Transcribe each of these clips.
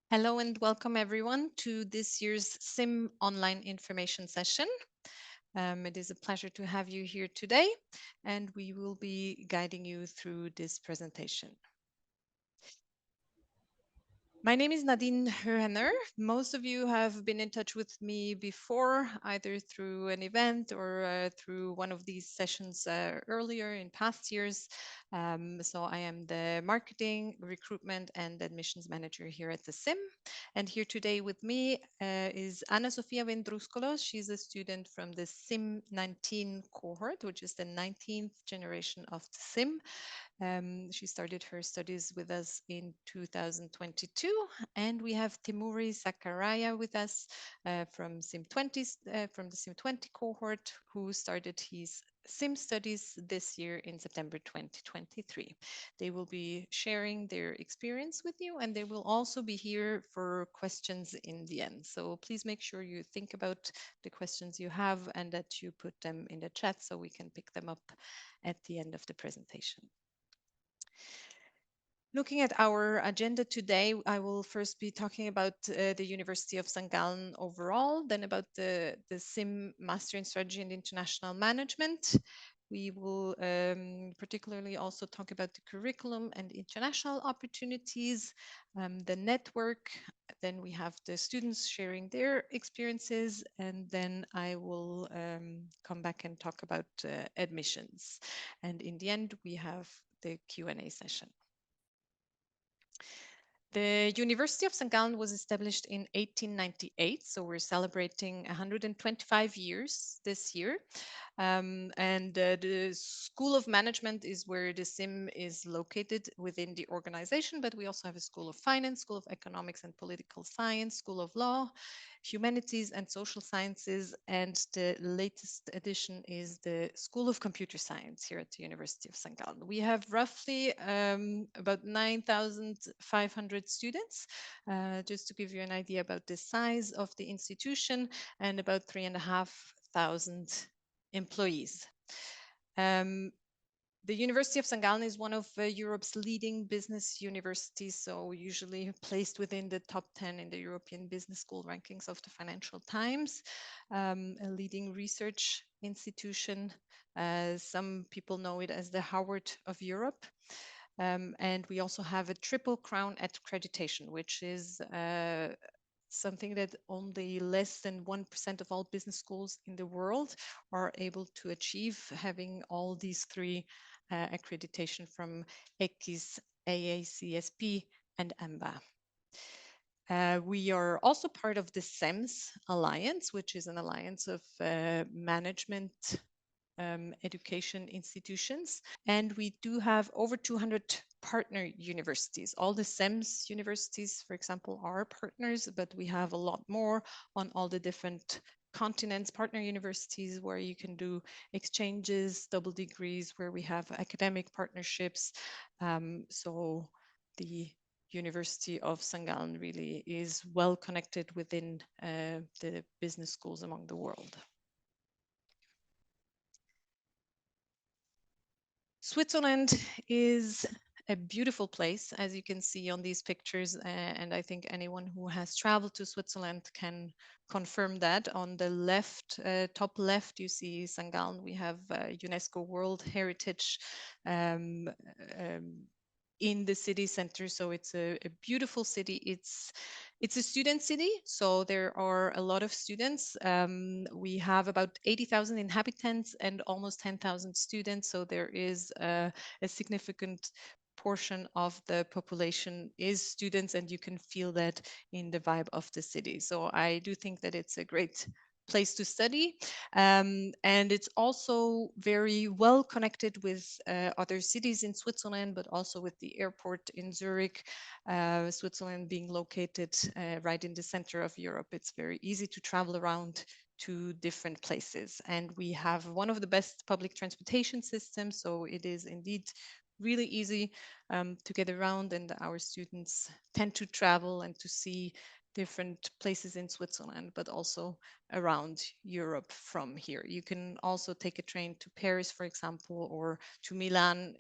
Hello and welcome everyone to this year's SIM online information session. It is a pleasure to have you here today, and we will be guiding you through this presentation. My name is Nadine Höhner. Most of you have been in touch with me before, either through an event or through one of these sessions earlier in past years. So I am the marketing, recruitment, and admissions manager here at the SIM. And here today with me is Anna Sofia Vendruscolos. She's a student from the SIM 19 cohort, which is the 19th generation of the SIM. She started her studies with us in 2022, and we have Timuri Sakaraya with us from the SIM20 cohort, who started his SIM studies this year in September 2023. They will be sharing their experience with you, and they will also be here for questions in the end. So please make sure you think about the questions you have and that you put them in the chat so we can pick them up at the end of the presentation. Looking at our agenda today, I will first be talking about the University of St. Gallen overall, then about the SIM Master in Strategy and International Management. We will particularly also talk about the curriculum and international opportunities, the network. Then we have the students sharing their experiences, and then I will come back and talk about admissions. And in the end, we have the Q&A session. The University of St. Gallen was established in 1898, so we're celebrating 125 years this year. And the School of Management is where the SIM is located within the organization, but we also have a School of Finance, School of Economics and Political Science, School of Law, Humanities and Social Sciences, and the latest addition is the School of Computer Science here at the University of St. Gallen. We have roughly about 9,500 students, just to give you an idea about the size of the institution, and about 3,500 employees. The University of St. Gallen is one of Europe's leading business universities, so usually placed within the top 10 in the European Business School rankings of the Financial Times, a leading research institution. Some people know it as the Harvard of Europe. And we also have a Triple Crown accreditation, which is something that only less than 1% of all business schools in the world are able to achieve, having all these three accreditation from ECIS, AACSP, and AMBA. We are also part of the SEMS Alliance, which is an alliance of management education institutions. And we do have over 200 partner universities. All the SEMS universities, for example, are partners, but we have a lot more on all the different continents, partner universities where you can do exchanges, double degrees, where we have academic partnerships. So the University of St. Gallen really is well connected within the business schools among the world. Switzerland is a beautiful place, as you can see on these pictures, and I think anyone who has traveled to Switzerland can confirm that. On the left, top left, you see St. Gallen. We have UNESCO World Heritage in the city center, so it's a beautiful city. It's a student city, so there are a lot of students. We have about 80,000 inhabitants and almost 10,000 students, so there is a significant portion of the population is students, and you can feel that in the vibe of the city. So I do think that it's a great place to study, and it's also very well connected with other cities in Switzerland, but also with the airport in Zurich. Switzerland being located right in the center of Europe, it's very easy to travel around to different places, and we have one of the best public transportation systems, so it is indeed really easy to get around, and our students tend to travel and to see different places in Switzerland, but also around Europe from here. You can also take a train to Paris, for example, or to Milan.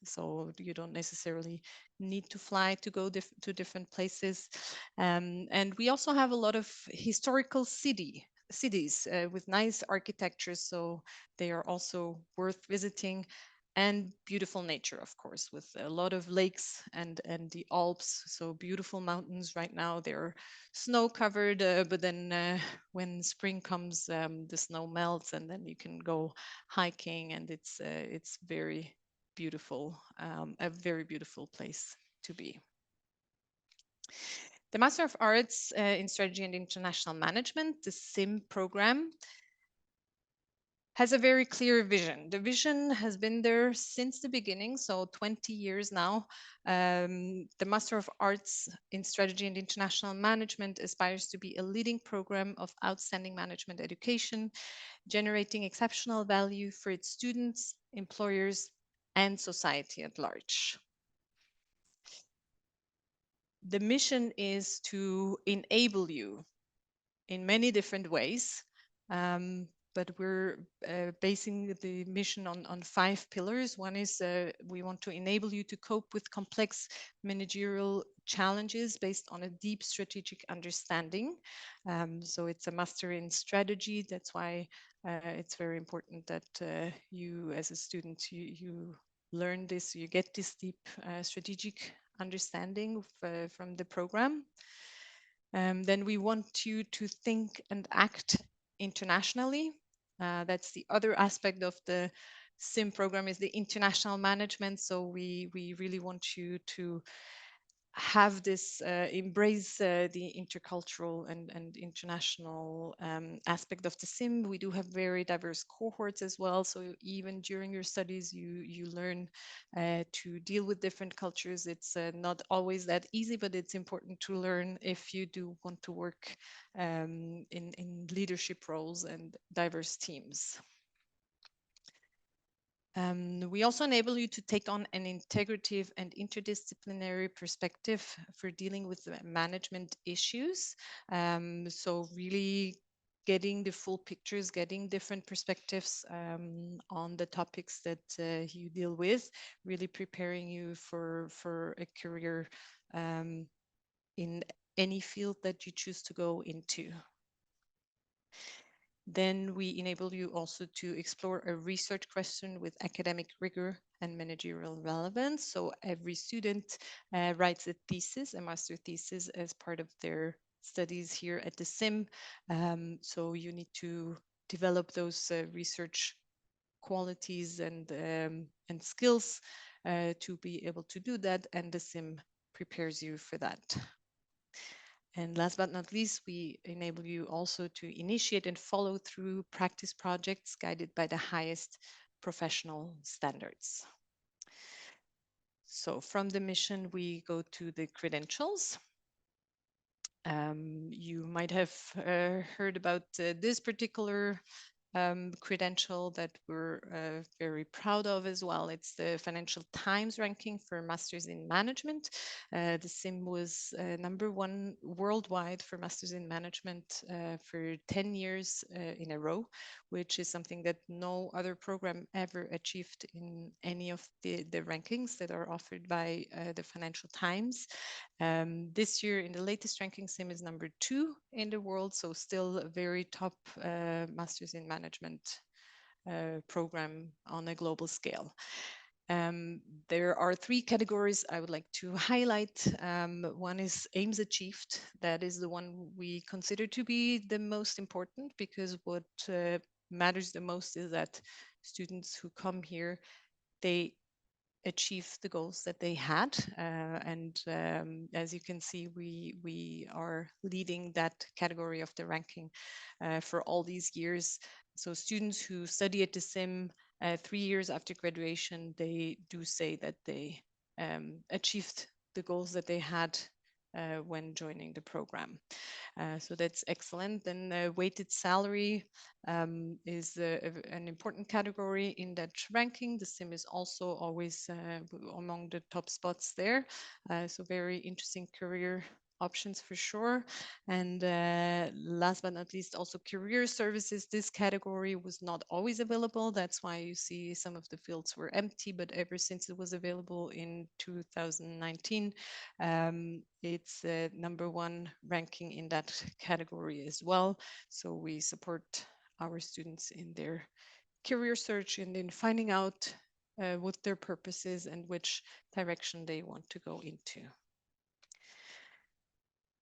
So you don't necessarily need to fly to go to different places. And we also have a lot of historical cities with nice architecture, so they are also worth visiting, and beautiful nature, of course, with a lot of lakes and the Alps. So beautiful mountains right now. They're snow covered, but then when spring comes, the snow melts, and then you can go hiking, and it's very beautiful, a very beautiful place to be. The Master of Arts in Strategy and International Management, the SIM program, has a very clear vision. The vision has been there since the beginning, so 20 years now. The Master of Arts in Strategy and International Management aspires to be a leading program of outstanding management education, generating exceptional value for its students, employers, and society at large. The mission is to enable you in many different ways. But we're basing the mission on 5 pillars. One is we want to enable you to cope with complex managerial challenges based on a deep strategic understanding. So it's a master in strategy. That's why it's very important that you, as a student, you learn this, you get this deep strategic understanding from the program. Then we want you to think and act internationally. That's the other aspect of the SIM program, is the international management. So we really want you to have this embrace the intercultural and international aspect of the sim. We do have very diverse cohorts as well, so even during your studies you learn to deal with different cultures. It's not always that easy, but it's important to learn if you do want to work in leadership roles and diverse teams. We also enable you to take on an integrative and interdisciplinary perspective for dealing with management issues. So really getting the full pictures, getting different perspectives on the topics that you deal with, really preparing you for a career in any field that you choose to go into. Then we enable you also to explore a research question with academic rigor and managerial relevance. So every student writes a thesis, a master thesis, as part of their studies here at the SIM. So you need to develop those research qualities and skills to be able to do that, and the SIM prepares you for that. And last but not least, we enable you also to initiate and follow through practice projects guided by the highest professional standards. So from the mission, we go to the credentials. You might have heard about this particular credential that we're very proud of as well. It's the Financial Times ranking for Masters in Management. The SIM was #1 worldwide for Masters in Management for 10 years in a row, which is something that no other program ever achieved in any of the rankings that are offered by the Financial Times. This year, in the latest ranking, SIM is #2 in the world, so still a very top Masters in Management program on a global scale. There are 3 categories I would like to highlight. One is aims achieved. That is the one we consider to be the most important, because what matters the most is that students who come here, they achieve the goals that they had. And as you can see, we are leading that category of the ranking for all these years. So students who study at the SIM 3 years after graduation, they do say that they achieved the goals that they had when joining the program. So that's excellent. Then weighted salary is an important category in that ranking. The SIM is also always among the top spots there. So very interesting career options for sure. And last but not least, also career services. This category was not always available. That's why you see some of the fields were empty, but ever since it was available in 2019, it's number one ranking in that category as well. So we support our students in their career search and in finding out what their purpose is and which direction they want to go into.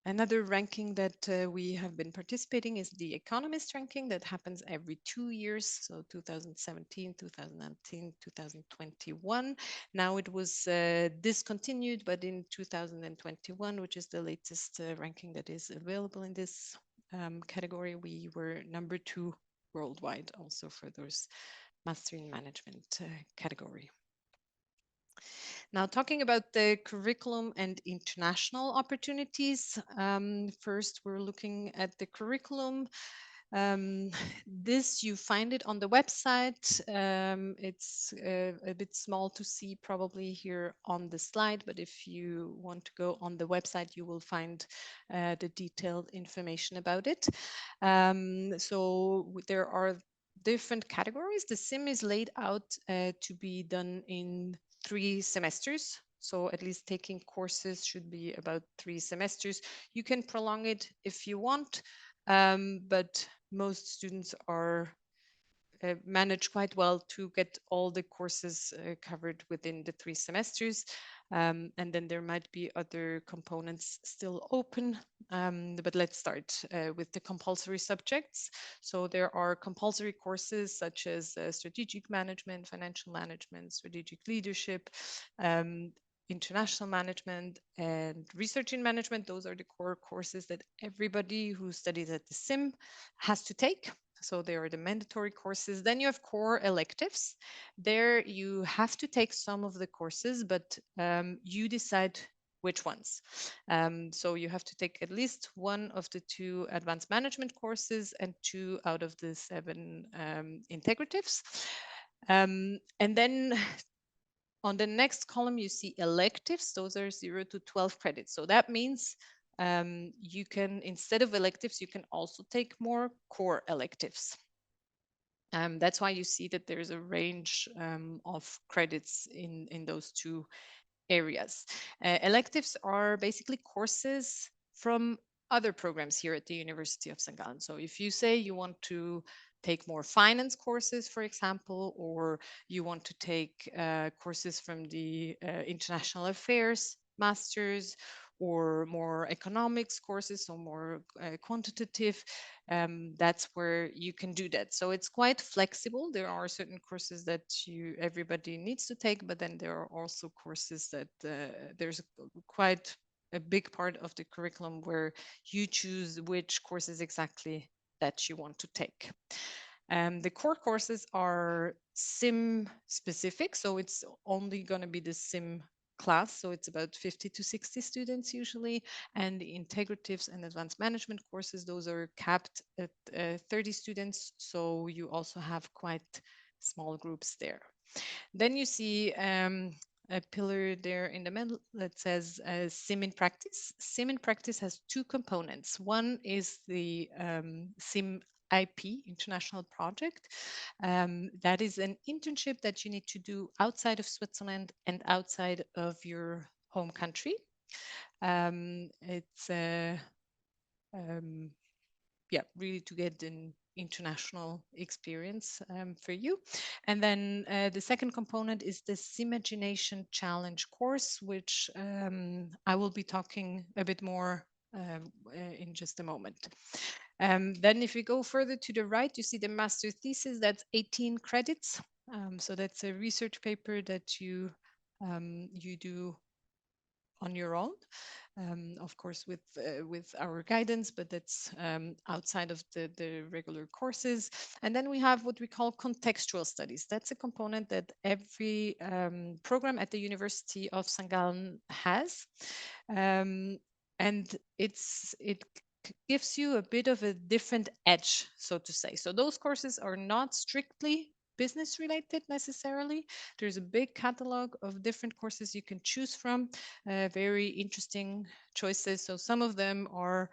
Another ranking that we have been participating is the Economist ranking that happens every 2 years, so 2017, 2019, 2021. Now it was discontinued, but in 2021, which is the latest ranking that is available in this category, we were number 2 worldwide also for those Master in Management category. Now, talking about the curriculum and international opportunities, first we're looking at the curriculum. This you find it on the website. It's a bit small to see probably here on the slide, but if you want to go on the website, you will find the detailed information about it. So there are different categories. The SIM is laid out to be done in 3 semesters. So at least taking courses should be about 3 semesters. You can prolong it if you want, but most students are manage quite well to get all the courses covered within the 3 semesters. And then there might be other components still open. But let's start with the compulsory subjects. So there are compulsory courses such as strategic management, financial management, strategic leadership, international management, and research in management. Those are the core courses that everybody who studies at the SIM has to take. So they are the mandatory courses. Then you have core electives. There you have to take some of the courses, but you decide which ones. So you have to take at least one of the 2 advanced management courses and 2 out of the 7 integratives. And then on the next column, you see electives. Those are 0 to 12 credits. So that means you can, instead of electives, you can also take more core electives. That's why you see that there's a range of credits in those 2 areas. Electives are basically courses from other programs here at the University of St.Gallen. So if you say you want to take more finance courses, for example, or you want to take courses from the international affairs masters, or more economics courses, so more quantitative, that's where you can do that. So it's quite flexible. There are certain courses that everybody needs to take, but then there are also courses that there's quite a big part of the curriculum where you choose which courses exactly that you want to take. The core courses are SIM specific, so it's only going to be the SIM class, so it's about 50 to 60 students usually, and the integratives and advanced management courses, those are capped at 30 students, so you also have quite small groups there. Then you see a pillar there in the middle that says SIM in practice. SIM in practice has 2 components. One is the SIM IP, international project. That is an internship that you need to do outside of Switzerland and outside of your home country. It's really to get an international experience for you. And then the second component is the SIMagination Challenge course, which I will be talking a bit more in just a moment. Then if we go further to the right, you see the master thesis, that's 18 credits. So that's a research paper that you do on your own, of course with our guidance, but that's outside of the regular courses. And then we have what we call contextual studies. That's a component that every program at the University of St. Gallen has, and it gives you a bit of a different edge, so to say. So those courses are not strictly business related necessarily. There's a big catalog of different courses you can choose from, very interesting choices. So some of them are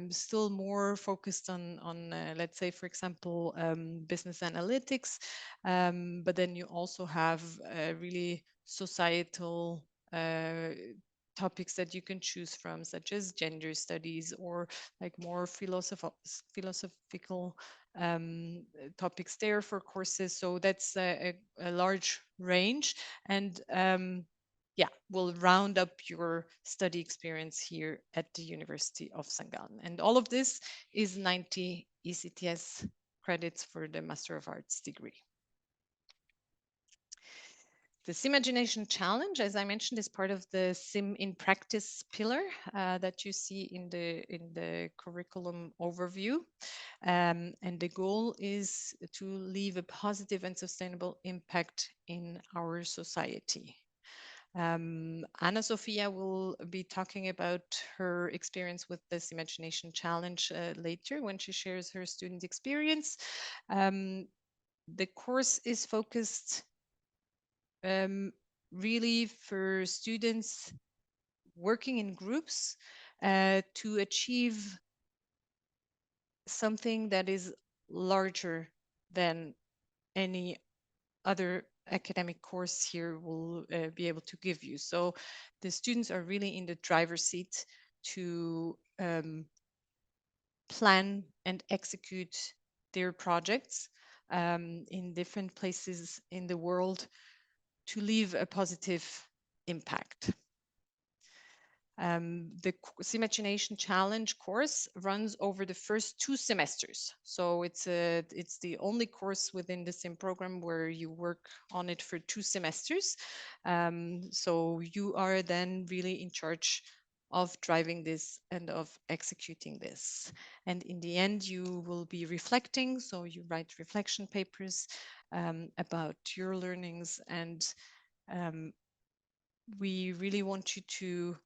still more focused on let's say, for example, business analytics. But then you also have really societal topics that you can choose from, such as gender studies or like more philosophical topics there for courses. So that's a large range, and yeah, will round up your study experience here at the University of St. Gallen. And all of this is 90 ECTS credits for the Master of Arts degree. The SIM-Imagination Challenge, as I mentioned, is part of the SIM in Practice pillar that you see in the curriculum overview. And the goal is to leave a positive and sustainable impact in our society. Anna Sophia will be talking about her experience with this Imagination Challenge later when she shares her student experience. The course is focused really for students working in groups to achieve something that is larger than any other academic course here will be able to give you. So the students are really in the driver's seat to plan and execute their projects in different places in the world to leave a positive impact. The SIM-Imagination Challenge course runs over the first 2 semesters. So it's the only course within the SIM program where you work on it for 2 semesters. So you are then really in charge of driving this and of executing this. And in the end, you will be reflecting. So you write reflection papers about your learnings, and we really want you to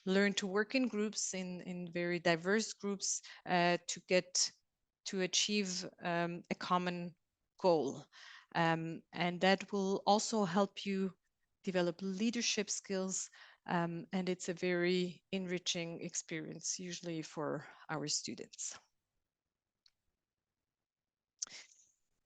learn to work in groups, in very diverse groups, to achieve a common goal. And that will also help you develop leadership skills. And it's a very enriching experience, usually for our students.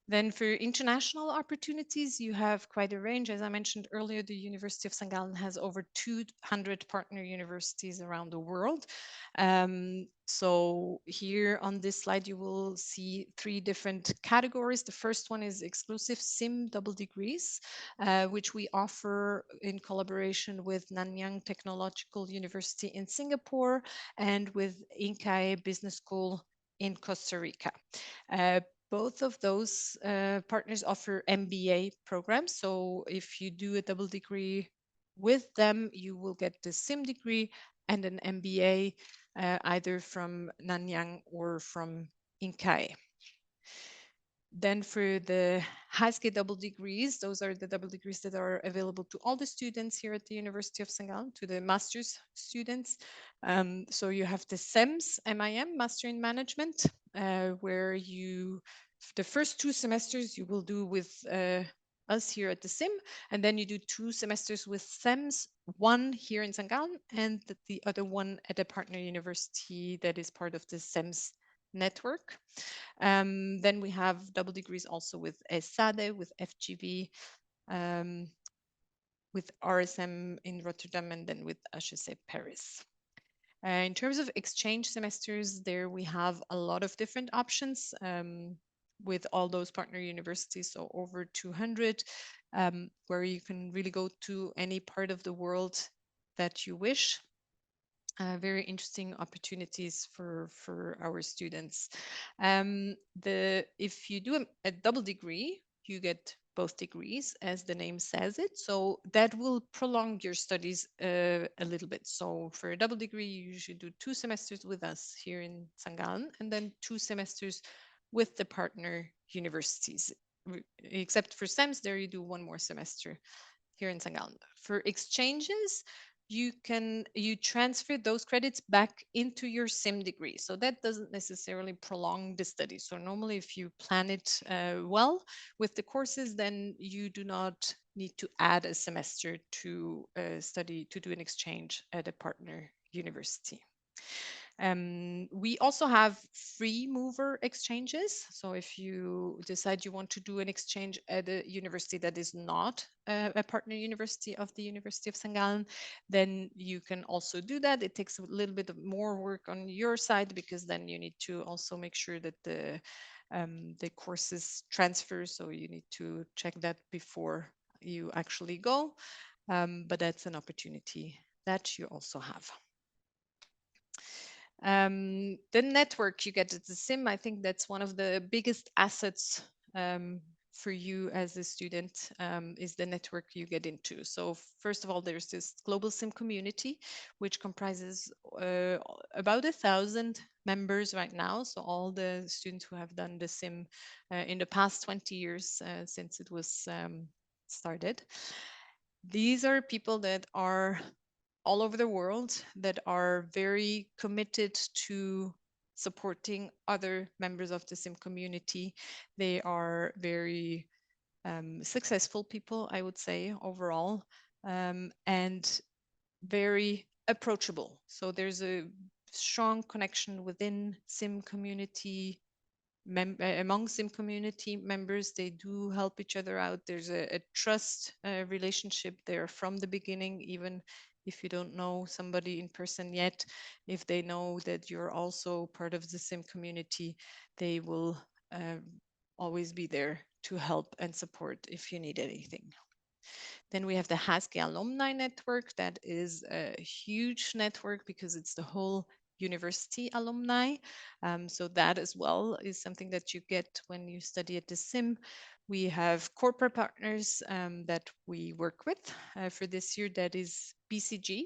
Then for international opportunities, you have quite a range. As I mentioned earlier, the University of St. Gallen has over 200 partner universities around the world. So here on this slide, you will see 3 different categories. The first one is exclusive SIM double degrees, which we offer in collaboration with Nanyang Technological University in Singapore and with Inkai Business School in Costa Rica. Both of those partners offer MBA programs. So if you do a double degree with them, you will get the SIM degree and an MBA either from Nanyang or from Inkai. Then for the high-scale double degrees, those are the double degrees that are available to all the students here at the University of St. Gallen, to the master's students. So you have the SEMS, MIM, Master in Management, where the first 2 semesters you will do with us here at the SIM, and then you do 2 semesters with SEMS, one here in St. Gallen and the other one at a partner university that is part of the SEMS network. Then we have double degrees also with ESADE, with FGV, with RSM in Rotterdam, and then with HEC Paris. In terms of exchange semesters, there we have a lot of different options with all those partner universities, so over 200, where you can really go to any part of the world that you wish. Very interesting opportunities for our students. If you do a double degree, you get both degrees, as the name says it. So that will prolong your studies a little bit. So for a double degree, you should do 2 semesters with us here in St. Gallen, and then 2 semesters with the partner universities. Except for SEMS, there you do 1 more semester here in St. Gallen. For exchanges, you transfer those credits back into your sim degree. So that doesn't necessarily prolong the study. So normally if you plan it well with the courses, then you do not need to add a semester to study, to do an exchange at a partner university. We also have free mover exchanges. So if you decide you want to do an exchange at a university that is not a partner university of the University of St. Gallen, then you can also do that. It takes a little bit of more work on your side, because then you need to also make sure that the courses transfer. So you need to check that before you actually go. But that's an opportunity that you also have. The network you get at the sim, I think that's one of the biggest assets for you as a student, is the network you get into. So first of all, there's this global sim community, which comprises about 1,000 members right now. So all the students who have done the sim in the past 20 years since it was started. These are people that are all over the world, that are very committed to supporting other members of the sim community. They are very successful people, I would say, overall, and very approachable. So there's a strong connection within sim community, among sim community members. They do help each other out. There's a trust relationship there from the beginning, even if you don't know somebody in person yet. If they know that you're also part of the sim community, they will always be there to help and support if you need anything. Then we have the HSG alumni network. That is a huge network because it's the whole university alumni. So that as well is something that you get when you study at the SIM. We have corporate partners that we work with for this year. That is BCG.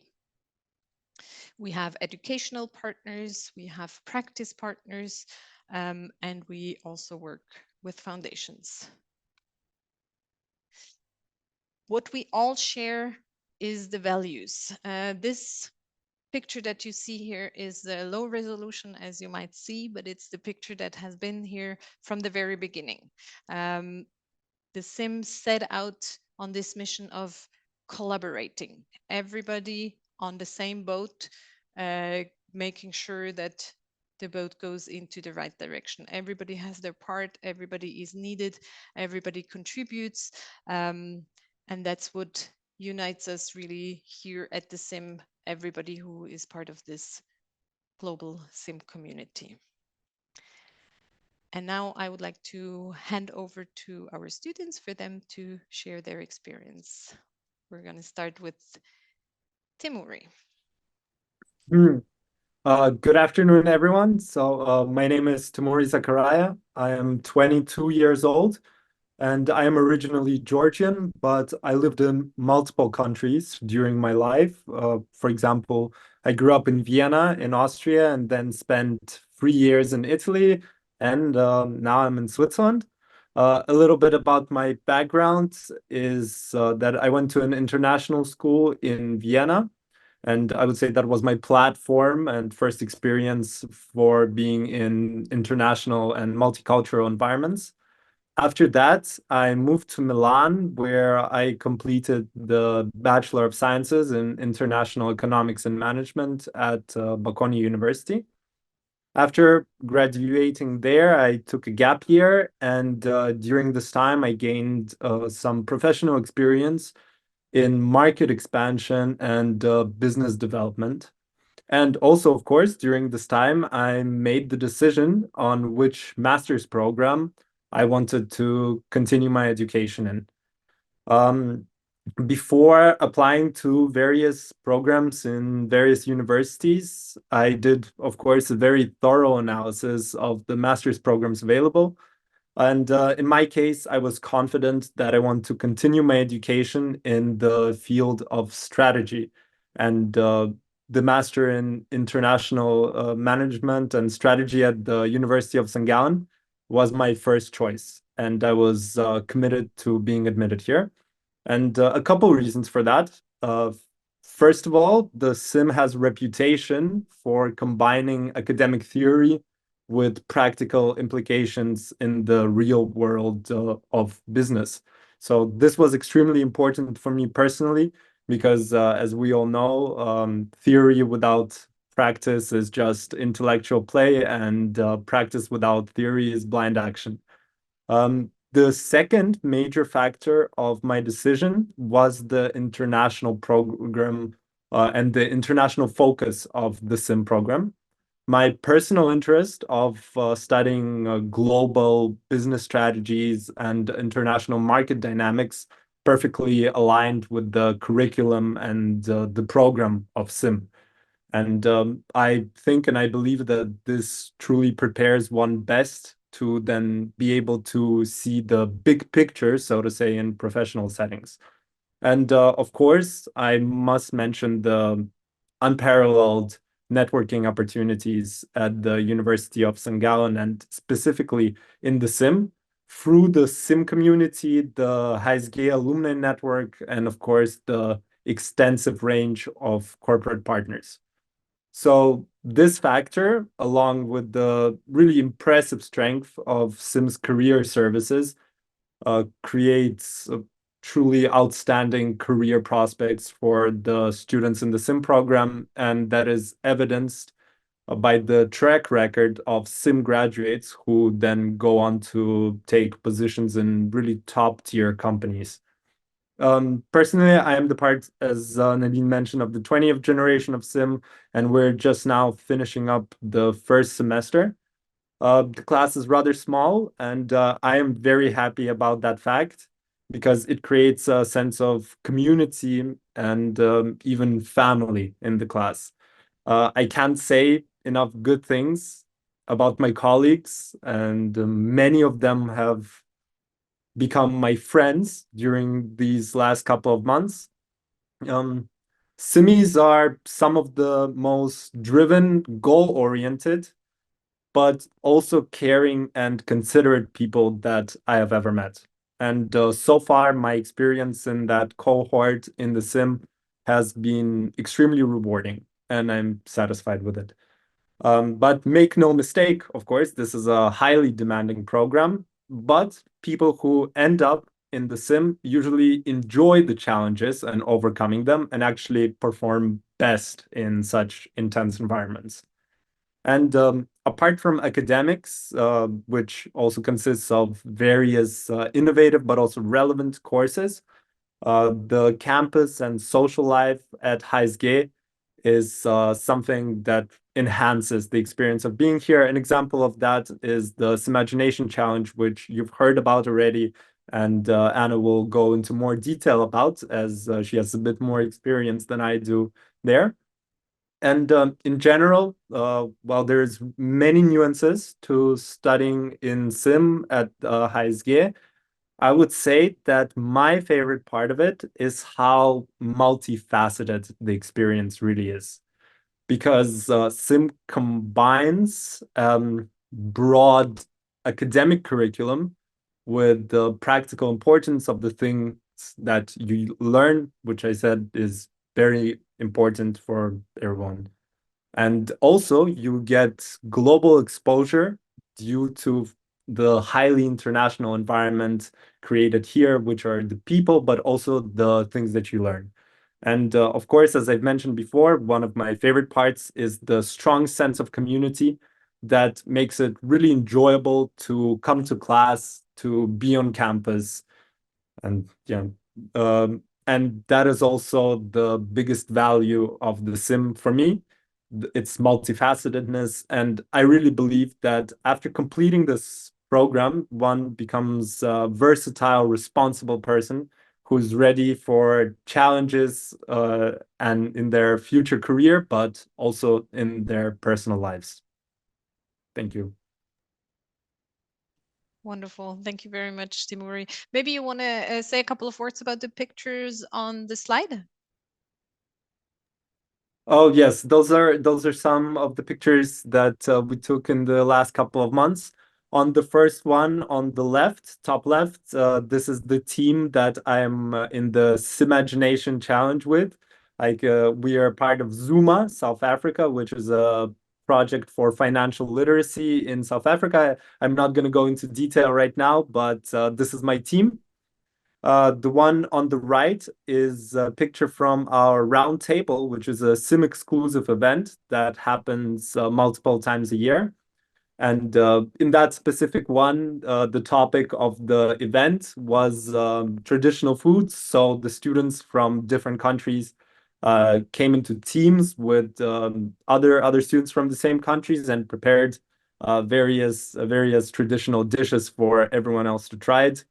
We have educational partners, we have practice partners, and we also work with foundations. What we all share is the values. This picture that you see here is low resolution, as you might see, but it's the picture that has been here from the very beginning. The sim set out on this mission of collaborating, everybody on the same boat, making sure that the boat goes into the right direction. Everybody has their part, everybody is needed, everybody contributes. And that's what unites us really here at the sim, everybody who is part of this global sim community. And now I would like to hand over to our students for them to share their experience. We're going to start with Timuri. Good afternoon, everyone. My name is Timuri Zakaria. I am 22 years old, and I am originally Georgian, but I lived in multiple countries during my life. For example, I grew up in Vienna in Austria and then spent 3 years in Italy, and now I'm in Switzerland. A little bit about my background is that I went to an international school in Vienna. And I would say that was my platform and first experience for being in international and multicultural environments. After that, I moved to Milan, where I completed the Bachelor of Sciences in International Economics and Management at Bocconi University. After graduating there, I took a gap year, and during this time, I gained some professional experience in market expansion and business development. And also, of course, during this time, I made the decision on which master's program I wanted to continue my education in. Um, Before applying to various programs in various universities, I did, of course, a very thorough analysis of the master's programs available. And in my case, I was confident that I want to continue my education in the field of strategy. And the Master in International Management and Strategy at the University of St. Gallen was my first choice. And I was committed to being admitted here. And a couple reasons for that. First of all, the sim has a reputation for combining academic theory with practical implications in the real world of business. So this was extremely important for me personally because, as we all know, theory without practice is just intellectual play, and practice without theory is blind action. The second major factor of my decision was the international program and the international focus of the SIM program. My personal interest of studying global business strategies and international market dynamics perfectly aligned with the curriculum and the program of SIM. And I think and I believe that this truly prepares one best to then be able to see the big picture, so to say, in professional settings. And of course, I must mention the unparalleled networking opportunities at the University of St. Gallen, and specifically in the SIM, through the SIM community, the HSG alumni network, and of course, the extensive range of corporate partners. So this factor, along with the really impressive strength of SIM's career services, creates truly outstanding career prospects for the students in the SIM program, and that is evidenced by the track record of SIM graduates who then go on to take positions in really top tier companies. Personally, I am the part, as Nadine mentioned, of the 20th generation of SIM, and we're just now finishing up the first semester. The class is rather small, and I am very happy about that fact because it creates a sense of community and even family in the class. I can't say enough good things about my colleagues, and many of them have become my friends during these last couple of months. Um, Simis are some of the most driven, goal-oriented, but also caring and considerate people that I have ever met. And so far, my experience in that cohort in the sim has been extremely rewarding, and I'm satisfied with it. But make no mistake, of course, this is a highly demanding program, but people who end up in the sim usually enjoy the challenges and overcoming them and actually perform best in such intense environments. And apart from academics, which also consists of various innovative but also relevant courses, the campus and social life at HSG is something that enhances the experience of being here. An example of that is the Imagination Challenge, which you've heard about already, and Anna will go into more detail about as she has a bit more experience than I do there. And in general, while there's many nuances to studying in SIM at HSG, I would say that my favorite part of it is how multifaceted the experience really is. Because SIM combines broad academic curriculum with the practical importance of the things that you learn, which I said is very important for everyone. And also, you get global exposure due to the highly international environment created here, which are the people, but also the things that you learn. And of course, as I've mentioned before, one of my favorite parts is the strong sense of community that makes it really enjoyable to come to class, to be on campus, and yeah, and that is also the biggest value of the sim for me, its multifacetedness. And I really believe that after completing this program, one becomes a versatile, responsible person who's ready for challenges and in their future career, but also in their personal lives. Thank you. Wonderful. Thank you very much, Timuri. Maybe you want to say a couple of words about the pictures on the slide? Oh yes, those are some of the pictures that we took in the last couple of months. On the first one on the left, top left, this is the team that I'm in the Simagination Challenge with. Like we are part of Zuma, South Africa, which is a project for financial literacy in South Africa. I'm not going to go into detail right now, but this is my team. The one on the right is a picture from our round table, which is a SIM exclusive event that happens multiple times a year. And in that specific one, the topic of the event was traditional foods. So the students from different countries came into teams with other students from the same countries and prepared various traditional dishes for everyone else to try it.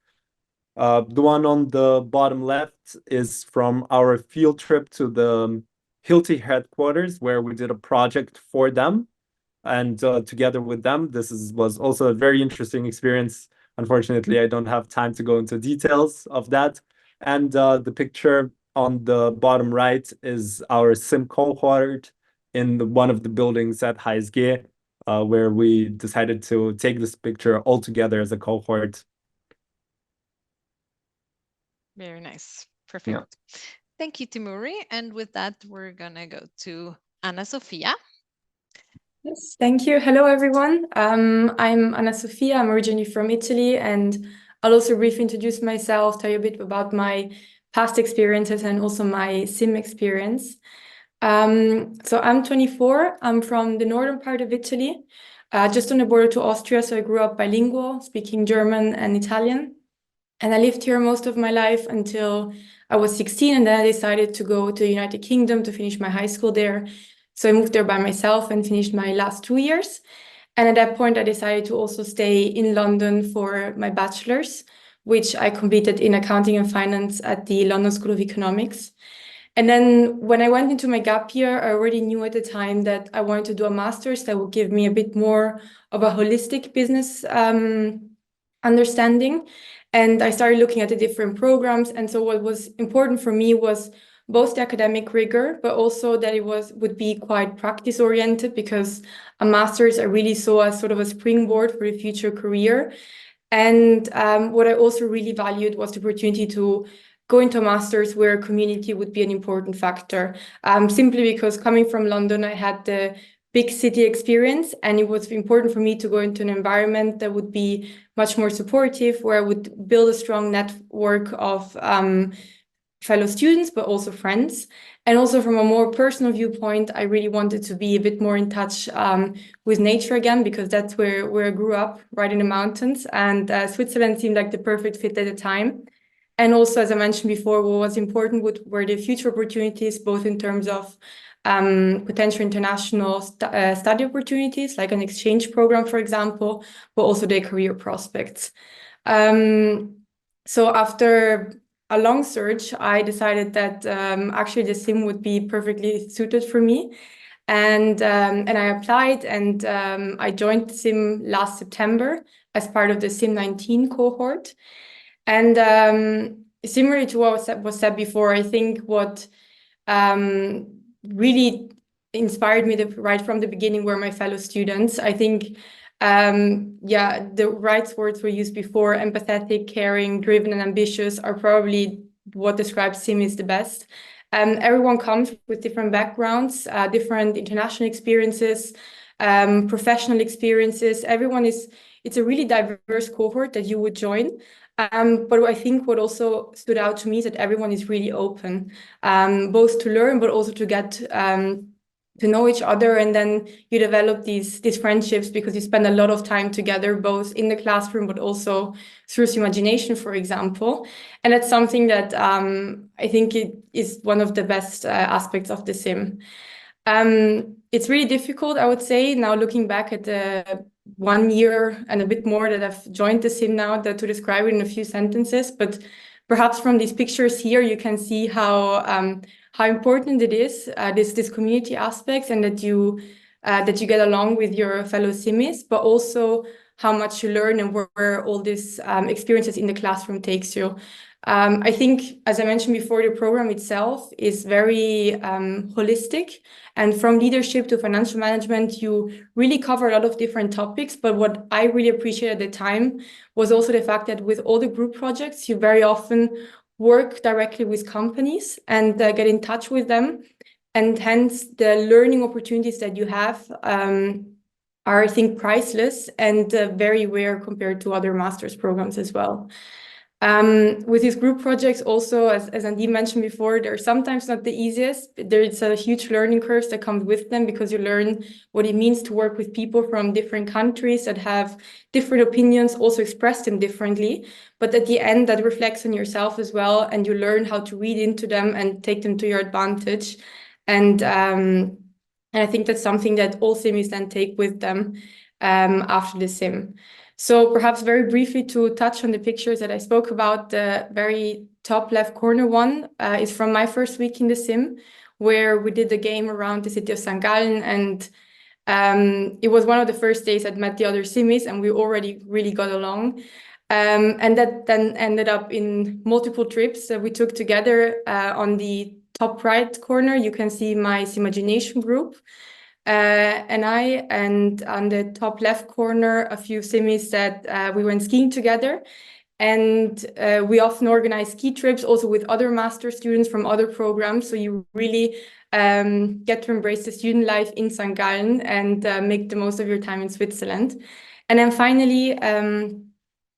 The one on the bottom left is from our field trip to the Hilti headquarters, where we did a project for them and together with them. Was also a very interesting experience. Unfortunately, I don't have time to go into details of that. And the picture on the bottom right is our SIM cohort in one of the buildings at HSG, where we decided to take this picture all together as a cohort. Very nice. Yeah. Perfect. Thank you, Timuri. And with that, we're gonna go to Anna Sofia. Yes, thank you. Hello, everyone. I'm Anna Sofia. I'm originally from Italy, and I'll also briefly introduce myself, tell you a bit about my past experiences and also my SIM experience. So I'm 24. I'm from the northern part of Italy, just on the border to Austria. So I grew up bilingual, speaking German and Italian. And I lived here most of my life until I was 16, and then I decided to go to the United Kingdom to finish my high school there. So I moved there by myself and finished my last 2 years. And at that point, I decided to also stay in London for my bachelor's, which I completed in accounting and finance at the London School of Economics. And then when I went into my gap year, I already knew at the time that I wanted to do a master's that would give me a bit more of a holistic business understanding. And I started looking at the different programs. And so what was important for me was both the academic rigor, but also that it would be quite practice oriented, because a master's I really saw as sort of a springboard for a future career. And what I also really valued was the opportunity to go into a master's where community would be an important factor. Simply because coming from London, I had the big city experience, and it was important for me to go into an environment that would be much more supportive, where I would build a strong network of fellow students, but also friends. And also from a more personal viewpoint, I really wanted to be a bit more in touch with nature again, because that's where I grew up, right in the mountains. And Switzerland seemed like the perfect fit at the time. And also, as I mentioned before, what was important were the future opportunities, both in terms of potential international study opportunities, like an exchange program, for example, but also their career prospects. So after a long search, I decided that actually the SIM would be perfectly suited for me. And I applied, and I joined SIM last September as part of the SIM-19 cohort. And similarly to what was said before, I think what really inspired me right from the beginning were my fellow students. I think, the right words were used before: empathetic, caring, driven, and ambitious are probably what describes SIM is the best. Everyone comes with different backgrounds, different international experiences, professional experiences. It's a really diverse cohort that you would join. But I think what also stood out to me is that everyone is really open, both to learn, but also to get to know each other. And then you develop these friendships because you spend a lot of time together, both in the classroom, but also through imagination, for example. And that's something that I think it is one of the best aspects of the SIM. It's really difficult, I would say, now looking back at the 1 year and a bit more that I've joined the SIM now, to describe it in a few sentences. But perhaps from these pictures here, you can see how important it is, this community aspect, and that you get along with your fellow SIMmies, but also how much you learn and where all these experiences in the classroom takes you. I think, as I mentioned before, the program itself is very holistic. And from leadership to financial management, you really cover a lot of different topics. But what I really appreciated at the time was also the fact that with all the group projects, you very often work directly with companies and get in touch with them. And hence the learning opportunities that you have are, I think, priceless and very rare compared to other master's programs as well. With these group projects also, as Andy mentioned before, they're sometimes not the easiest. There's a huge learning curve that comes with them because you learn what it means to work with people from different countries that have different opinions, also express them differently. But at the end, that reflects on yourself as well, and you learn how to read into them and take them to your advantage. And I think that's something that all SIMmies then take with them after the SIM. So perhaps very briefly to touch on the pictures that I spoke about, the very top left corner one is from my first week in the SIM, where we did a game around the city of St. Gallen, and it was one of the first days I'd met the other SIMmies, and we already really got along. And that then ended up in multiple trips that we took together. On the top right corner, you can see my Simagination group. And on the top left corner, a few SIMmies that we went skiing together. And we often organize ski trips also with other master students from other programs. So you really get to embrace the student life in St. Gallen and make the most of your time in Switzerland. And then finally,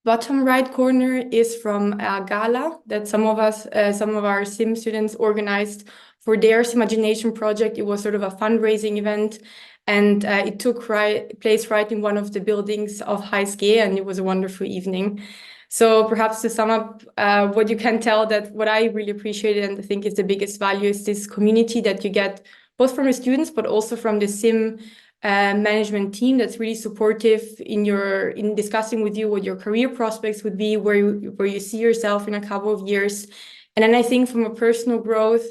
bottom right corner is from a gala that some of our SIM students organized for their Simagination project. It was sort of a fundraising event, and it took place right in one of the buildings of HSG, and it was a wonderful evening. So perhaps to sum up, what you can tell that what I really appreciated and I think is the biggest value is this community that you get both from the students, but also from the SIM management team that's really supportive in discussing with you what your career prospects would be, where you see yourself in a couple of years. And then I think from a personal growth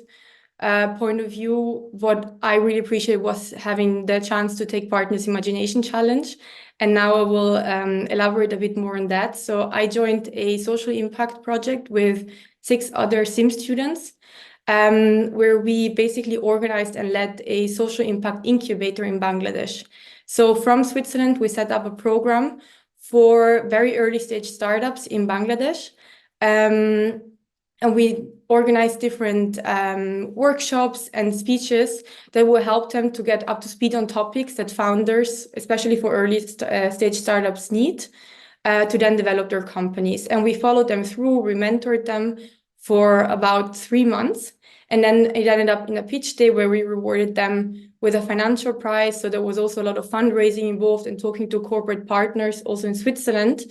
point of view, what I really appreciate was having the chance to take part in this Imagination Challenge. And now I will elaborate a bit more on that. So I joined a social impact project with 6 other SIM students, where we basically organized and led a social impact incubator in Bangladesh. So from Switzerland, we set up a program for very early stage startups in Bangladesh. And we organize different workshops and speeches that will help them to get up to speed on topics that founders, especially for early stage startups, need to then develop their companies. And we followed them through, we mentored them for about 3 months. And then it ended up in a pitch day where we rewarded them with a financial prize. So there was also a lot of fundraising involved and talking to corporate partners also in Switzerland.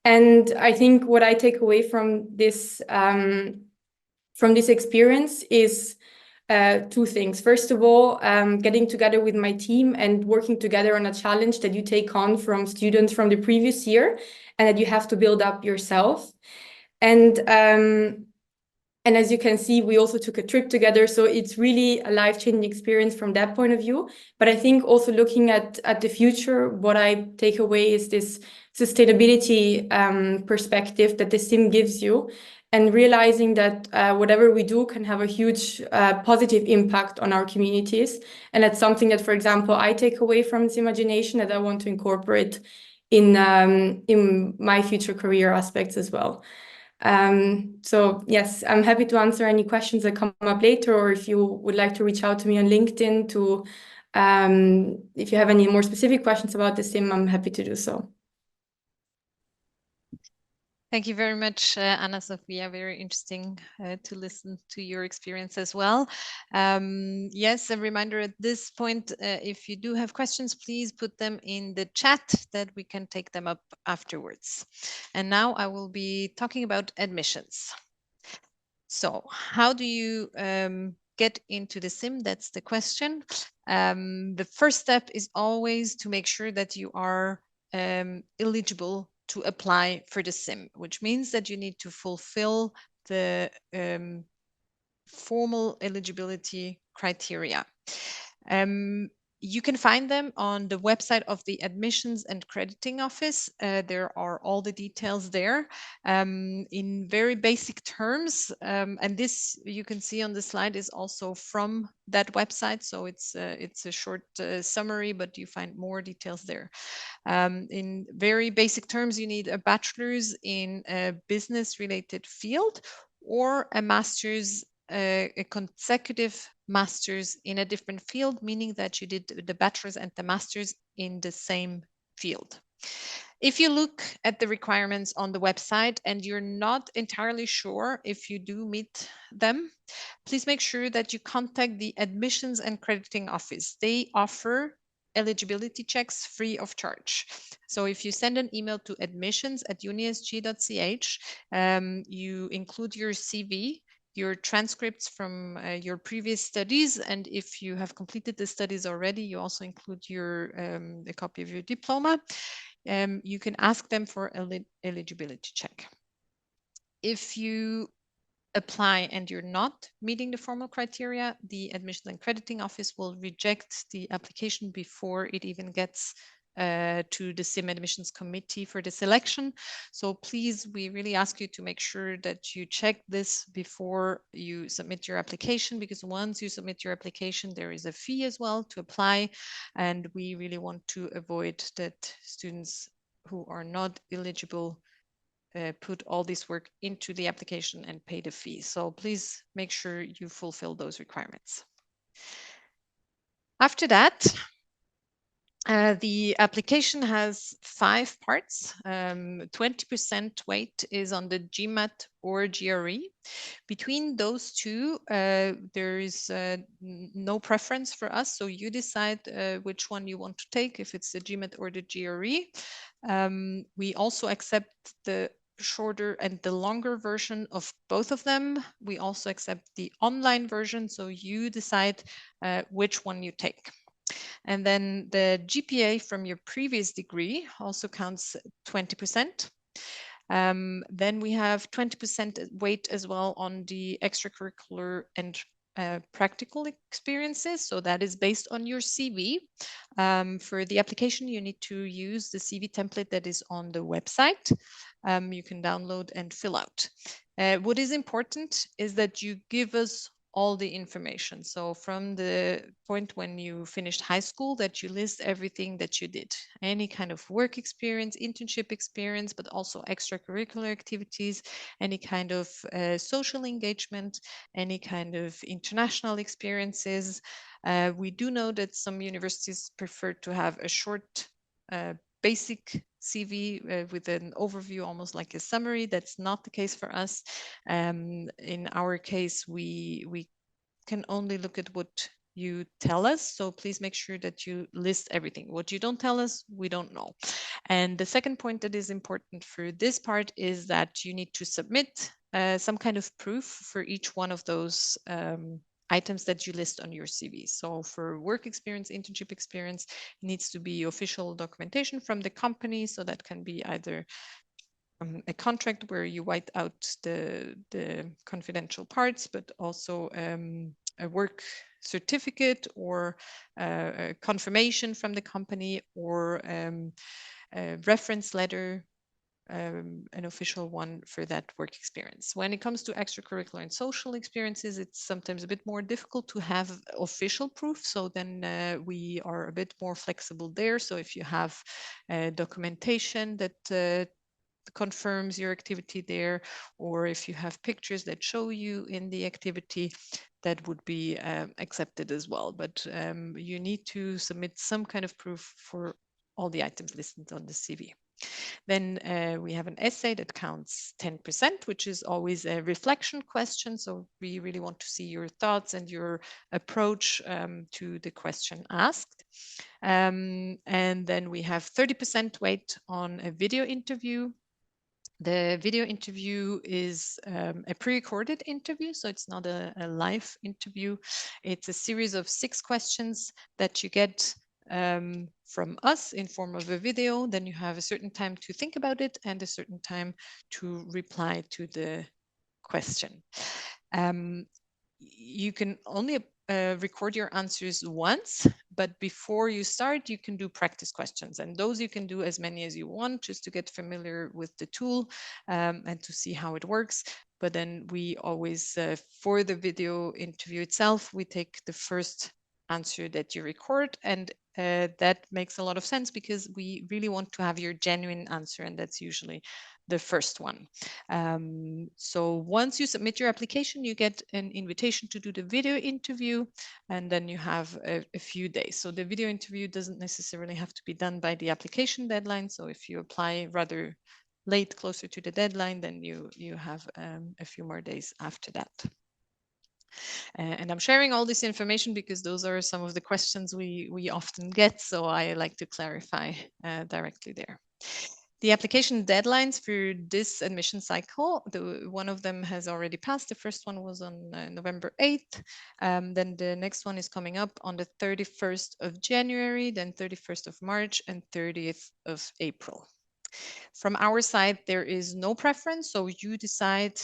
And I think what I take away from this experience is 2 things. First of all, getting together with my team and working together on a challenge that you take on from students from the previous year and that you have to build up yourself. And as you can see, we also took a trip together. So it's really a life-changing experience from that point of view. But I think also looking at the future, what I take away is this sustainability perspective that the SIM gives you, and realizing that whatever we do can have a huge positive impact on our communities. And that's something that, for example, I take away from this imagination that I want to incorporate in my future career aspects as well. So yes, I'm happy to answer any questions that come up later, or if you would like to reach out to me on LinkedIn to, if you have any more specific questions about the SIM, I'm happy to do so. Thank you very much, Anna Sophia. Very interesting to listen to your experience as well. Yes, a reminder at this point, if you do have questions, please put them in the chat that we can take them up afterwards. And now I will be talking about admissions. So how do you get into the SIM? That's the question. The first step is always to make sure that you are eligible to apply for the SIM, which means that you need to fulfill the formal eligibility criteria. You can find them on the website of the Admissions and Crediting Office. There are all the details there in very basic terms. And this, you can see on the slide, is also from that website. So it's a short summary, but you find more details there. In very basic terms, you need a bachelor's in a business-related field or a master's, a consecutive master's in a different field, meaning that you did the bachelor's and the master's in the same field. If you look at the requirements on the website and you're not entirely sure if you do meet them, please make sure that you contact the admissions and crediting office. They offer eligibility checks free of charge. So if you send an email to admissions@unisg.ch, you include your CV, your transcripts from your previous studies, and if you have completed the studies already, you also include your a copy of your diploma. You can ask them for eligibility check. If you apply and you're not meeting the formal criteria, the admissions and crediting office will reject the application before it even gets to the SIM admissions committee for the selection. So please, we really ask you to make sure that you check this before you submit your application, because once you submit your application, there is a fee as well to apply. And we really want to avoid that students who are not eligible put all this work into the application and pay the fee. So please make sure you fulfill those requirements. After that, the application has 5 parts. 20% weight is on the GMAT or GRE. Between those two, there is no preference for us. So you decide which one you want to take, if it's the GMAT or the GRE. We also accept the shorter and the longer version of both of them. We also accept the online version. So you decide which one you take. And then the GPA from your previous degree also counts 20%. Then we have 20% weight as well on the extracurricular and practical experiences. So that is based on your CV. For the application, you need to use the CV template that is on the website. You can download and fill out. What is important is that you give us all the information. So from the point when you finished high school, that you list everything that you did, any kind of work experience, internship experience, but also extracurricular activities, any kind of social engagement, any kind of international experiences. We do know that some universities prefer to have a short basic CV with an overview, almost like a summary. That's not the case for us. In our case, we can only look at what you tell us. So please make sure that you list everything. What you don't tell us, we don't know. And the second point that is important for this part is that you need to submit some kind of proof for each one of those items that you list on your CV. So for work experience, internship experience, it needs to be official documentation from the company. So that can be either a contract where you white out the confidential parts, but also a work certificate or a confirmation from the company, or a reference letter, an official one for that work experience. When it comes to extracurricular and social experiences, it's sometimes a bit more difficult to have official proof. So then we are a bit more flexible there. So if you have documentation that confirms your activity there, or if you have pictures that show you in the activity, that would be accepted as well. But you need to submit some kind of proof for all the items listed on the CV. Then we have an essay that counts 10%, which is always a reflection question. So we really want to see your thoughts and your approach to the question asked. And then we have 30% weight on a video interview. The video interview is a pre-recorded interview, so it's not a live interview. It's a series of 6 questions that you get from us in form of a video. Then you have a certain time to think about it and a certain time to reply to the question. You can only record your answers once, but before you start, you can do practice questions, and those you can do as many as you want, just to get familiar with the tool and to see how it works. But then we always, for the video interview itself, we take the first answer that you record, and that makes a lot of sense because we really want to have your genuine answer, and that's usually the first one. So once you submit your application, you get an invitation to do the video interview, and then you have a few days. So the video interview doesn't necessarily have to be done by the application deadline. So if you apply rather late, closer to the deadline, then you have a few more days after that. And I'm sharing all this information because those are some of the questions we often get. So I like to clarify directly there. The application deadlines for this admission cycle, one of them has already passed. The first one was on November 8th. Then the next one is coming up on the 31st of January, then 31st of March, and 30th of April. From our side, there is no preference, so you decide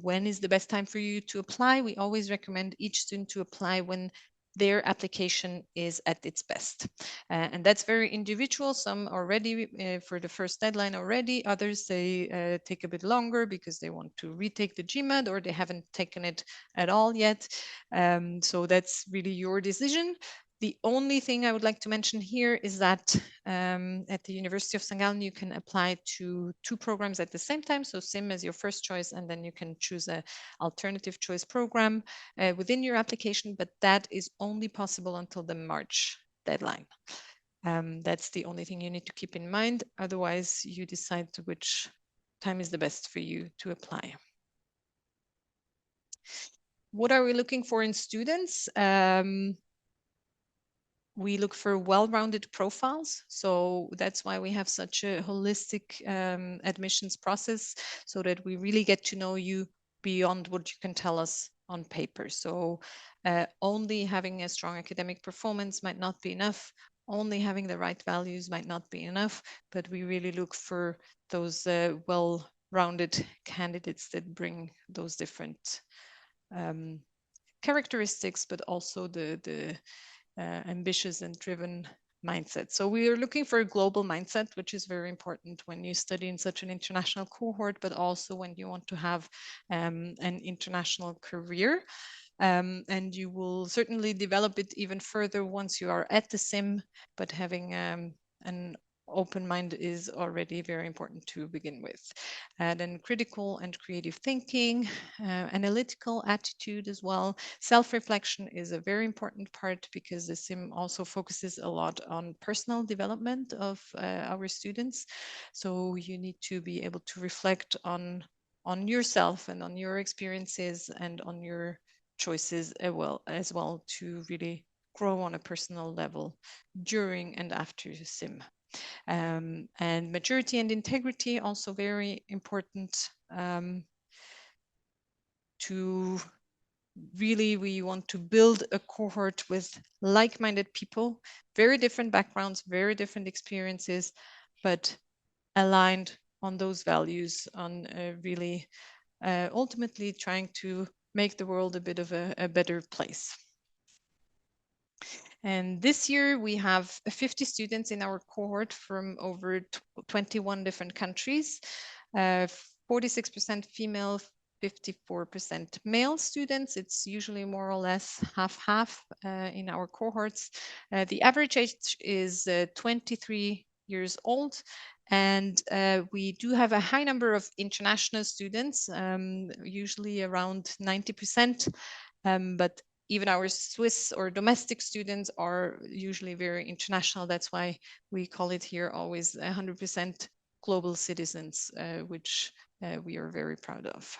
when is the best time for you to apply. We always recommend each student to apply when their application is at its best. And that's very individual. Some are ready for the first deadline already. Others, they take a bit longer because they want to retake the GMAT or they haven't taken it at all yet. So that's really your decision. The only thing I would like to mention here is that at the University of St.Gallen, you can apply to 2 programs at the same time. So SIM as your first choice, and then you can choose an alternative choice program within your application, but that is only possible until the March deadline. That's the only thing you need to keep in mind. Otherwise, you decide which time is the best for you to apply. What are we looking for in students? We look for well-rounded profiles. So that's why we have such a holistic admissions process, so that we really get to know you beyond what you can tell us on paper. So only having a strong academic performance might not be enough. Only having the right values might not be enough, but we really look for those well-rounded candidates that bring those different characteristics, but also the ambitious and driven mindset. So we are looking for a global mindset, which is very important when you study in such an international cohort, but also when you want to have an international career. And you will certainly develop it even further once you are at the SIM, but having an open mind is already very important to begin with. Then critical and creative thinking, analytical attitude as well. Self-reflection is a very important part because the SIM also focuses a lot on personal development of our students. So you need to be able to reflect on yourself and on your experiences and on your choices as well to really grow on a personal level during and after SIM. And maturity and integrity, also very important. To really, we want to build a cohort with like-minded people, very different backgrounds, very different experiences, but aligned on those values, on really ultimately trying to make the world a bit of a better place. And this year we have 50 students in our cohort from over 21 different countries, 46% female, 54% male students. It's usually more or less half-half in our cohorts. The average age is 23 years old. And we do have a high number of international students, usually around 90%. But even our Swiss or domestic students are usually very international. That's why we call it here always 100% global citizens, which we are very proud of.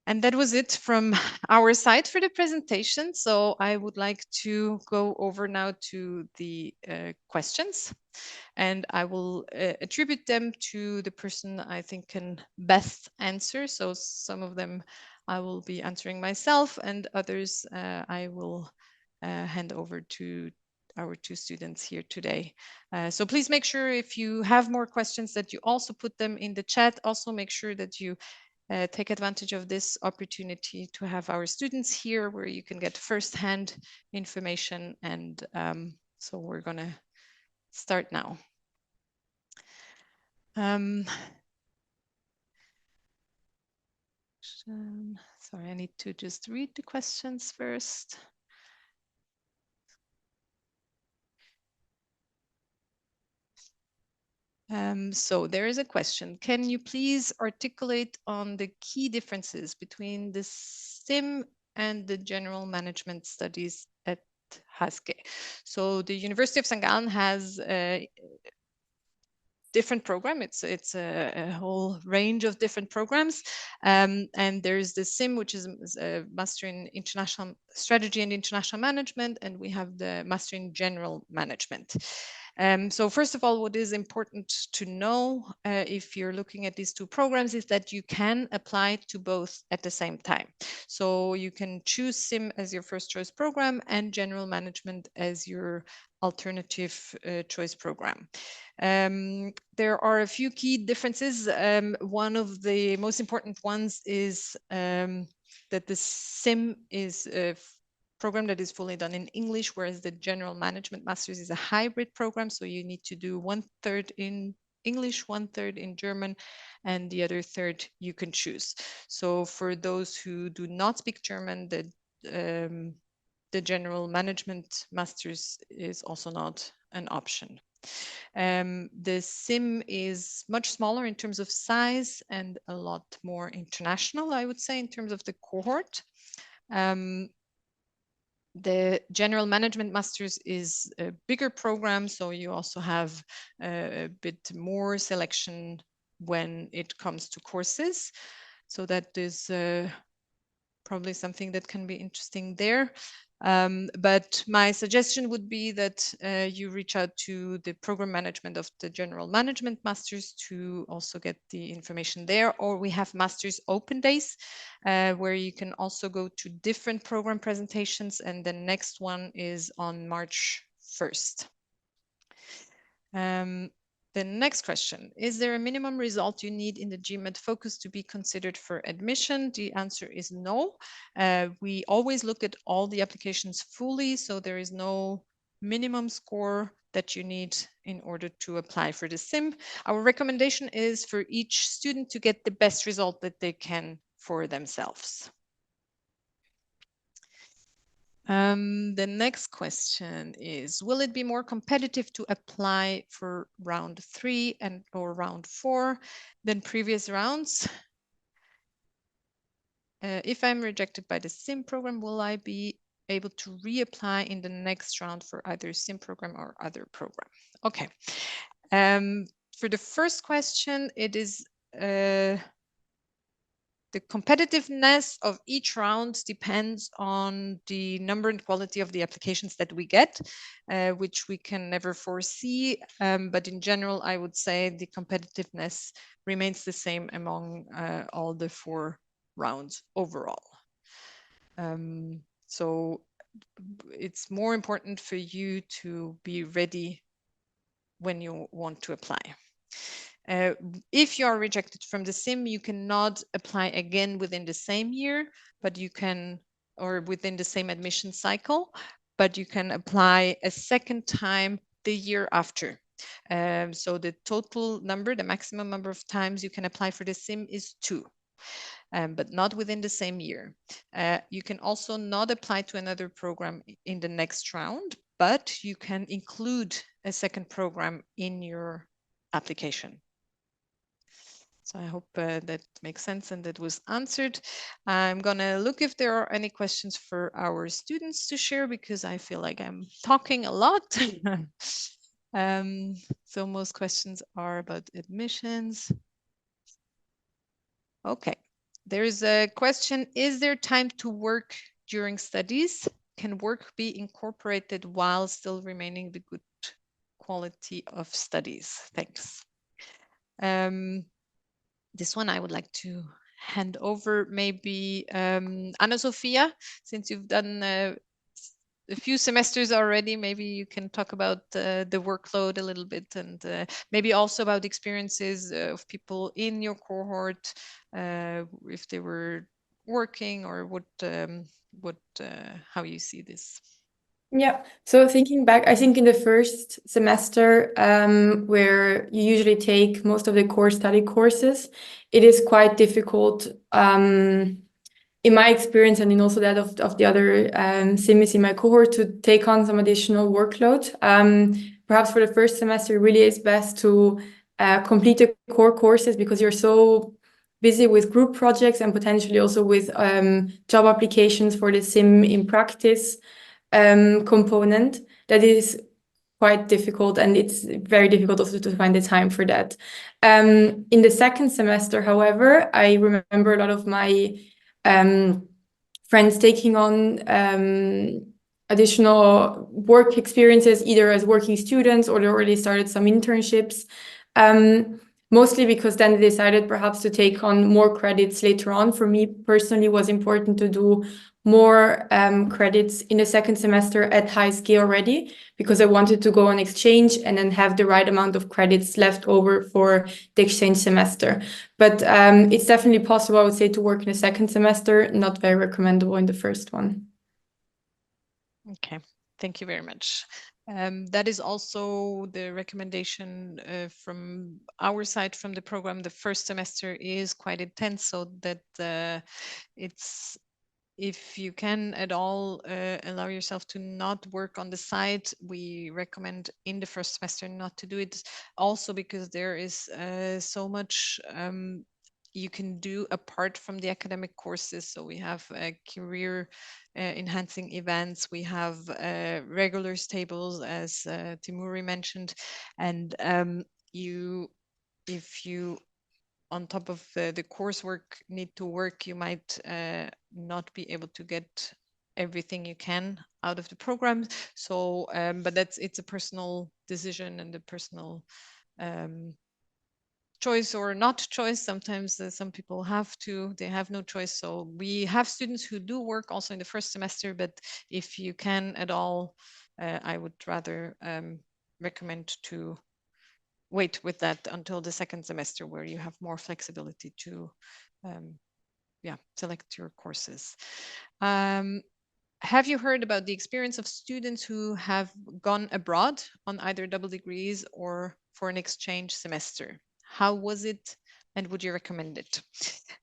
And that was it from our side for the presentation. So I would like to go over now to the questions, and I will attribute them to the person I think can best answer. So some of them I will be answering myself, and others I will hand over to our 2 students here today. So please make sure if you have more questions that you also put them in the chat. Also make sure that you take advantage of this opportunity to have our students here where you can get firsthand information. And so we're gonna start now. Sorry, I need to just read the questions first. So there is a question. Can you please articulate on the key differences between the SIM and the general management studies at HSG? So the University of St. Gallen has a different program. It's a whole range of different programs. And there's the SIM, which is a Master in International Strategy and International Management, and we have the Master in General Management. So first of all, what is important to know if you're looking at these two programs is that you can apply to both at the same time. So you can choose SIM as your first choice program and General Management as your alternative choice program. There are a few key differences. One of the most important ones is that the SIM is a program that is fully done in English, whereas the General Management Masters is a hybrid program. So you need to do 1/3 in English, 1/3 in German, and the other third you can choose. So for those who do not speak German, the General Management Masters is also not an option. The SIM is much smaller in terms of size and a lot more international, I would say, in terms of the cohort. The General Management Masters is a bigger program, so you also have a bit more selection when it comes to courses. So that is probably something that can be interesting there. But my suggestion would be that you reach out to the program management of the General Management Masters to also get the information there. Or we have Masters Open Days, where you can also go to different program presentations. And the next one is on March 1st. The next question, is there a minimum result you need in the GMAT focus to be considered for admission? The answer is no. We always look at all the applications fully, so there is no minimum score that you need in order to apply for the SIM. Our recommendation is for each student to get the best result that they can for themselves. The next question is, will it be more competitive to apply for round 3 or round 4 than previous rounds? If I'm rejected by the SIM program, will I be able to reapply in the next round for either SIM program or other program? Okay. For the first question, it is the competitiveness of each round depends on the number and quality of the applications that we get, which we can never foresee. But in general, I would say the competitiveness remains the same among all the 4 rounds overall. So it's more important for you to be ready when you want to apply. If you are rejected from the SIM, you cannot apply again within the same year, but you can, or within the same admission cycle, but you can apply a second time the year after. So the total number, the maximum number of times you can apply for the SIM is 2. But not within the same year. You can also not apply to another program in the next round, but you can include a second program in your application. So I hope that makes sense and that was answered. I'm gonna look if there are any questions for our students to share, because I feel like I'm talking a lot. So most questions are about admissions. Okay, there's a question, is there time to work during studies? Can work be incorporated while still remaining the good quality of studies? Thanks. This one I would like to hand over maybe Anna Sophia, since you've done a few semesters already, maybe you can talk about the workload a little bit, and maybe also about experiences of people in your cohort, if they were working, or how you see this. Yeah, so thinking back, I think in the first semester, where you usually take most of the core study courses, it is quite difficult, in my experience and in also that of the other SIMs in my cohort, to take on some additional workload. Perhaps for the first semester, it really is best to complete the core courses because you're so busy with group projects and potentially also with job applications for the sim in practice component that is quite difficult, and it's very difficult also to find the time for that. In the second semester, however, I remember a lot of my friends taking on additional work experiences, either as working students or they already started some internships. Mostly because then they decided perhaps to take on more credits later on. For me personally, it was important to do more credits in the second semester at high scale already, because I wanted to go on exchange and then have the right amount of credits left over for the exchange semester. But it's definitely possible, I would say, to work in the second semester, not very recommendable in the first one. Okay, thank you very much. That is also the recommendation from our side from the program. The first semester is quite intense, so that it's, if you can at all allow yourself to not work on the side, we recommend in the first semester not to do it. Also because there is so much you can do apart from the academic courses. So we have career enhancing events, we have regular tables, as Timuri mentioned, and if you on top of the coursework need to work, you might not be able to get everything you can out of the program. So but it's a personal decision and a personal choice or not choice. Sometimes some people they have no choice. So we have students who do work also in the first semester, but if you can at all, I would rather recommend to wait with that until the second semester, where you have more flexibility to select your courses. Have you heard about the experience of students who have gone abroad on either double degrees or for an exchange semester? How was it, and would you recommend it?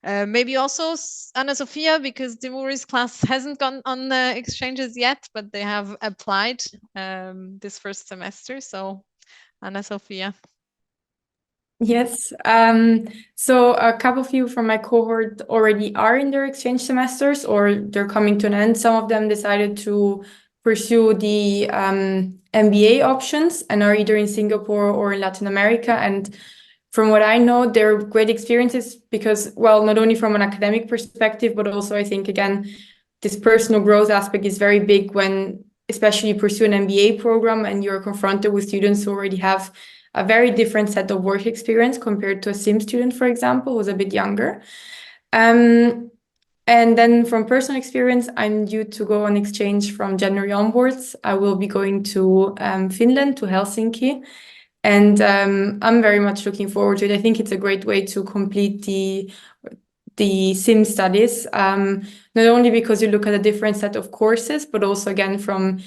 Maybe also Anna Sophia, because Timuri's class hasn't gone on exchanges yet, but they have applied this first semester. So Anna Sophia. Yes. So a couple of you from my cohort already are in their exchange semesters, or they're coming to an end. Some of them decided to pursue the MBA options and are either in Singapore or in Latin America. And from what I know, they're great experiences because, well, not only from an academic perspective, but also I think, again, this personal growth aspect is very big when especially you pursue an MBA program and you're confronted with students who already have a very different set of work experience compared to a SIM student, for example, who's a bit younger. And then from personal experience, I'm due to go on exchange from January onwards. I will be going to Finland, to Helsinki. And I'm very much looking forward to it. I think it's a great way to complete the SIM studies, not only because you look at a different set of courses, but also, again, from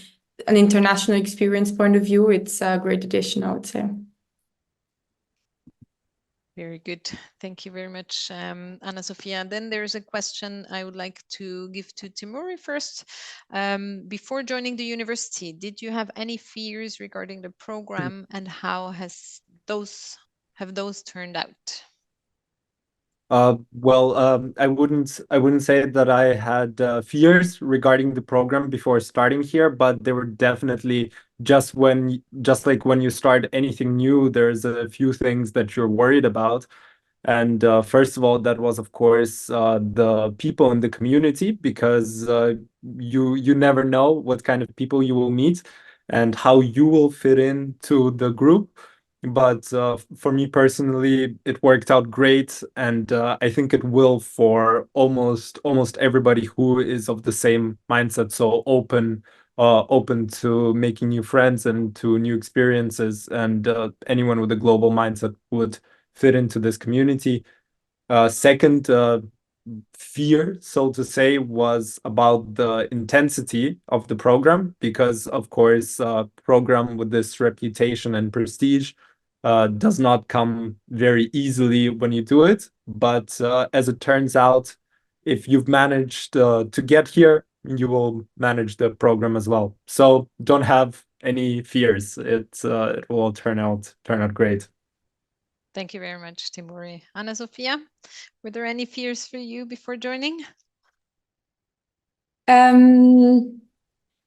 an international experience point of view, it's a great addition, I would say. Very good. Thank you very much, Anna Sophia. And then there's a question I would like to give to Timuri first. Before joining the university, did you have any fears regarding the program, and how have those turned out? I wouldn't say that I had fears regarding the program before starting here, but there were definitely just like when you start anything new, there's a few things that you're worried about. And first of all, that was, of course, the people in the community, because you never know what kind of people you will meet and how you will fit into the group. But for me personally, it worked out great, and I think it will for almost everybody who is of the same mindset, so open to making new friends and to new experiences, and anyone with a global mindset would fit into this community. Second, fear, so to say, was about the intensity of the program, because of course, program with this reputation and prestige does not come very easily when you do it. But as it turns out, if you've managed to get here, you will manage the program as well. So don't have any fears. It will turn out great. Thank you very much, Timuri. Anna Sophia, were there any fears for you before joining?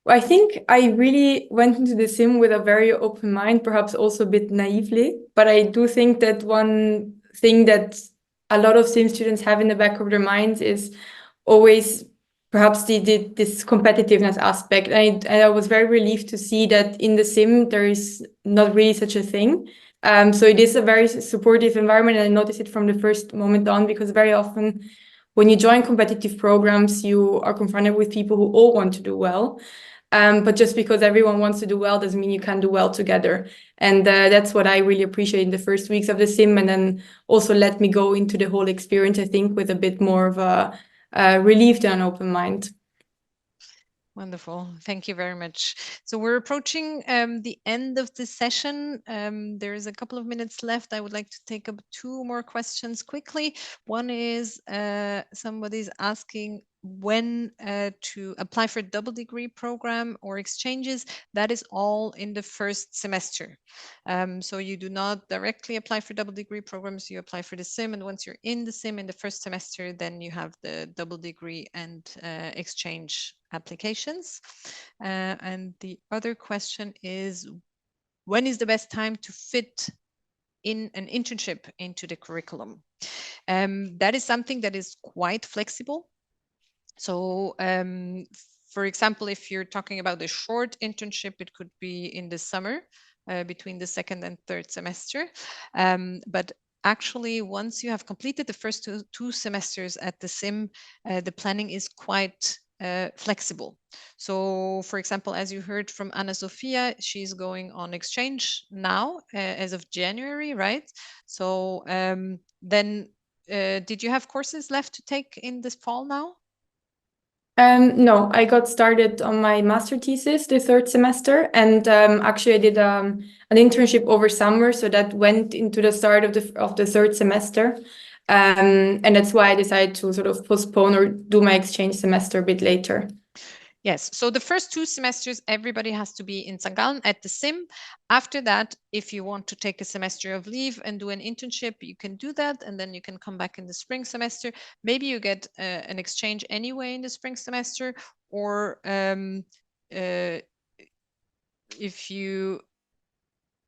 I think I really went into the sim with a very open mind, perhaps also a bit naively. But I do think that one thing that a lot of sim students have in the back of their minds is always perhaps this competitiveness aspect. And I was very relieved to see that in the sim, there is not really such a thing. So it is a very supportive environment, and I noticed it from the first moment on, because very often when you join competitive programs, you are confronted with people who all want to do well. But just because everyone wants to do well doesn't mean you can do well together. And that's what I really appreciate in the first weeks of the sim, and then also let me go into the whole experience, I think, with a bit more of a relieved and open mind. Wonderful. Thank you very much. So we're approaching the end of this session. There's a couple of minutes left. I would like to take up 2 more questions quickly. One is somebody's asking when to apply for a double degree program or exchanges. That is all in the first semester. So you do not directly apply for double degree programs, you apply for the SIM, and once you're in the SIM in the first semester, then you have the double degree and exchange applications. And the other question is, when is the best time to fit in an internship into the curriculum? That is something that is quite flexible. So for example, if you're talking about a short internship, it could be in the summer between the 2nd and 3rd semester. But actually, once you have completed the first two semesters at the SIM, the planning is quite flexible. So for example, as you heard from Anna Sophia, she's going on exchange now as of January, right? So then did you have courses left to take in this fall now? No, I got started on my master thesis the 3rd semester, and actually I did an internship over summer, so that went into the start of the 3rd semester, and that's why I decided to sort of postpone or do my exchange semester a bit later. Yes, so the first 2 semesters, everybody has to be in St. Gallen at the SIM. After that, if you want to take a semester of leave and do an internship, you can do that, and then you can come back in the spring semester. Maybe you get an exchange anyway in the spring semester, or if you,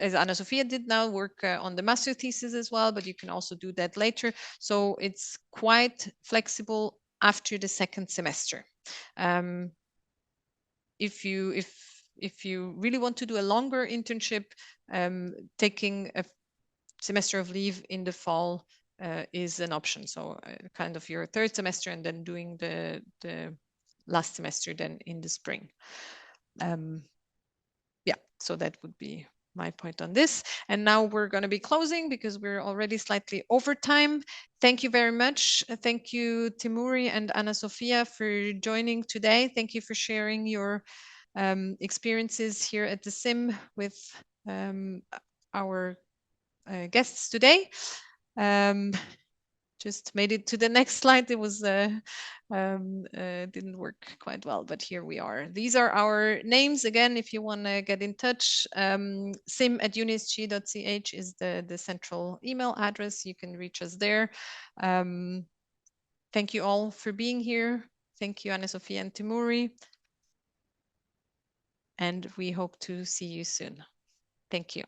as Anna Sophia did now, work on the master thesis as well, but you can also do that later. So it's quite flexible after the 2nd semester. If you really want to do a longer internship, taking a semester of leave in the fall is an option. So kind of your 3rd semester and then doing the last semester then in the spring. Yeah, so that would be my point on this. And now we're going to be closing because we're already slightly over time. Thank you very much. Thank you, Timuri and Anna Sophia, for joining today. Thank you for sharing your experiences here at the SIM with our guests today. Just made it to the next slide. It was didn't work quite well, but here we are. These are our names. Again, if you want to get in touch, sim@unisg.ch is the central email address. You can reach us there. Thank you all for being here. Thank you, Anna Sophia and Timuri. And we hope to see you soon. Thank you.